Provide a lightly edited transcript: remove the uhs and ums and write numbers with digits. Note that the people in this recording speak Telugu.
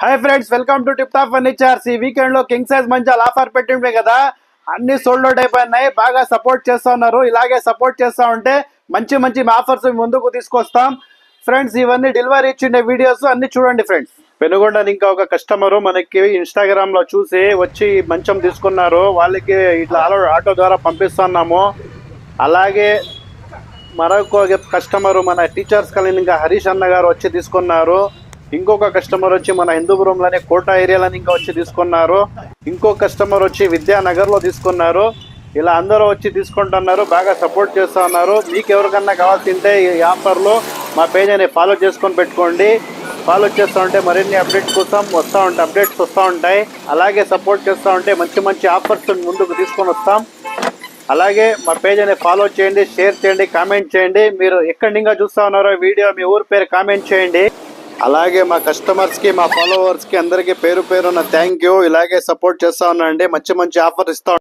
Hi friends, welcome to tip top furnitures. ఈ వీకెండ్ లో కింగ్ సైజ్ మంచాలు ఆఫర్ పెట్టిండే కదా, అన్ని సోల్డ్ అవుట్ అయిపోయినాయి. బాగా సపోర్ట్ చేస్తా ఉన్నారు. ఇలాగే సపోర్ట్ చేస్తా ఉంటే మంచి మంచి ఆఫర్స్ ముందుకు తీసుకొస్తాం ఫ్రెండ్స్. ఇవన్నీ డెలివరీ ఇచ్చిండే వీడియోస్ అన్ని చూడండి ఫ్రెండ్స్. పెనుగొండ ఇంకా ఒక కస్టమర్ మనకి ఇన్స్టాగ్రామ్ లో చూసి వచ్చి మంచం తీసుకున్నారు. వాళ్ళకి ఇట్లా ఆటో ద్వారా పంపిస్తున్నాము. అలాగే మరొక కస్టమర్ మన టీచర్స్ కాలనీ ఇంకా హరీష్ అన్న గారు వచ్చి తీసుకున్నారు. ఇంకొక కస్టమర్ వచ్చి మన హిందూపురంలోనే కోట ఏరియాలని ఇంకా వచ్చి తీసుకున్నారు. ఇంకో కస్టమర్ వచ్చి విద్యానగర్ లో తీసుకున్నారు. ఇలా అందరూ వచ్చి తీసుకుంటున్నారు. బాగా సపోర్ట్ చేస్తూ ఉన్నారు. మీకు ఎవరికన్నా కావాల్సింటే ఈ ఆఫర్లో మా పేజ్ అని ఫాలో చేసుకొని పెట్టుకోండి. ఫాలో చేస్తూ ఉంటే మరిన్ని అప్డేట్స్ కోసం అప్డేట్స్ వస్తూ ఉంటాయి. అలాగే సపోర్ట్ చేస్తూ ఉంటే మంచి మంచి ఆఫర్స్ ముందుకు తీసుకొని వస్తాం. అలాగే మా పేజ్ అని ఫాలో చేయండి, షేర్ చేయండి, కామెంట్ చేయండి. మీరు ఎక్కడి నుంచి చూస్తూ ఉన్నారో వీడియో మీ ఊరి పేరు కామెంట్ చేయండి. అలాగే మా కస్టమర్స్ కి, మా ఫాలోవర్స్ కి అందరికి పేరు పేరున థ్యాంక్ యూ. ఇలాగే సపోర్ట్ చేస్తా ఉన్నాండి. మంచి మంచి ఆఫర్ ఇస్తా